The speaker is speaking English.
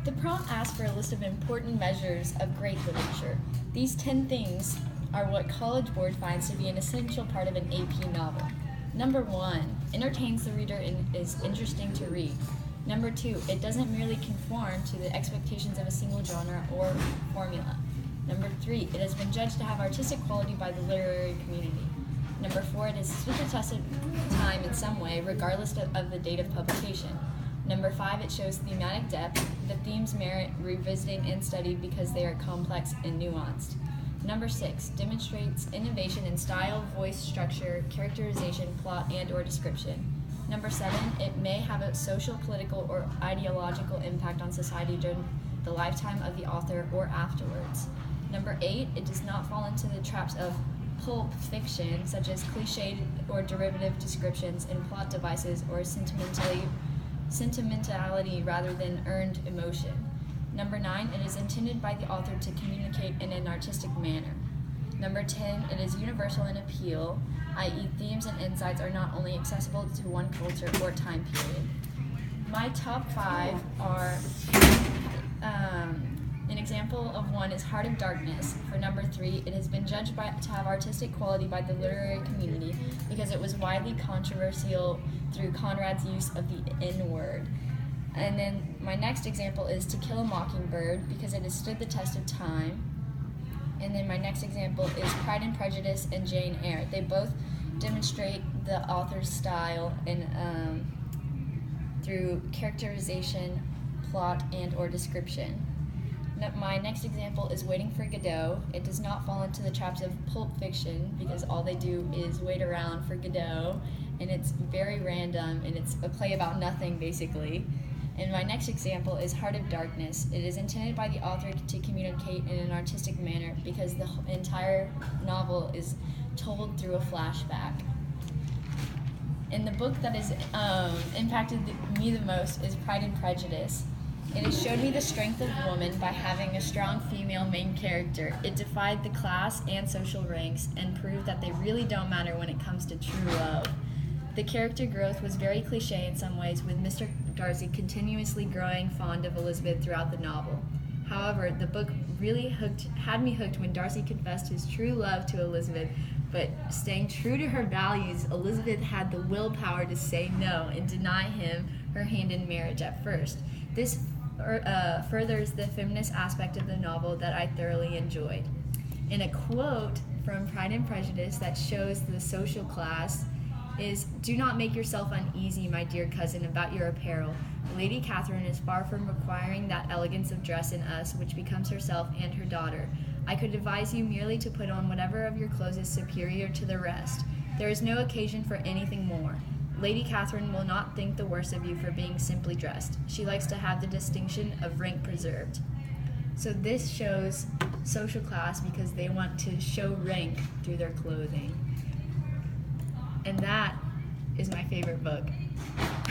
The prompt asks for a list of important measures of great literature. These 10 things are what College Board finds to be an essential part of an AP novel. Number 1, entertains the reader and is interesting to read. Number 2, it doesn't merely conform to the expectations of a single genre or formula. Number 3, it has been judged to have artistic quality by the literary community. Number 4, it has stood the test of time in some way, regardless of the date of publication. Number 5, it shows thematic depth. The themes merit revisiting and study because they are complex and nuanced. Number 6, demonstrates innovation in style, voice, structure, characterization, plot, and/or description. Number 7, it may have a social, political, or ideological impact on society during the lifetime of the author or afterwards. Number 8, it does not fall into the traps of pulp fiction, such as cliched or derivative descriptions and plot devices or sentimentality rather than earned emotion. Number 9, it is intended by the author to communicate in an artistic manner. Number 10, it is universal in appeal, i.e. themes and insights are not only accessible to one culture or time period. My top 5 are, an example of one is Heart of Darkness. For number 3, it has been judged to have artistic quality by the literary community because it was widely controversial through Conrad's use of the N-word. And then my next example is To Kill a Mockingbird because it has stood the test of time. And then my next example is Pride and Prejudice and Jane Eyre. They both demonstrate the author's style through characterization, plot, and/or description. My next example is Waiting for Godot. It does not fall into the traps of pulp fiction because all they do is wait around for Godot, and it's very random, and it's a play about nothing, basically. And my next example is Heart of Darkness. It is intended by the author to communicate in an artistic manner because the entire novel is told through a flashback. And the book that has impacted me the most is Pride and Prejudice. It has showed me the strength of woman by having a strong female main character. It defied the class and social ranks and proved that they really don't matter when it comes to true love. The character growth was very cliche in some ways, with Mr. Darcy continuously growing fond of Elizabeth throughout the novel. However, the book really had me hooked when Darcy confessed his true love to Elizabeth, but staying true to her values, Elizabeth had the willpower to say no and deny him her hand in marriage at first. This furthers the feminist aspect of the novel that I thoroughly enjoyed. In a quote from Pride and Prejudice that shows the social class is, "Do not make yourself uneasy, my dear cousin, about your apparel. Lady Catherine is far from requiring that elegance of dress in us which becomes herself and her daughter. I could advise you merely to put on whatever of your clothes is superior to the rest. There is no occasion for anything more. Lady Catherine will not think the worse of you for being simply dressed. She likes to have the distinction of rank preserved." So this shows social class because they want to show rank through their clothing. And that is my favorite book.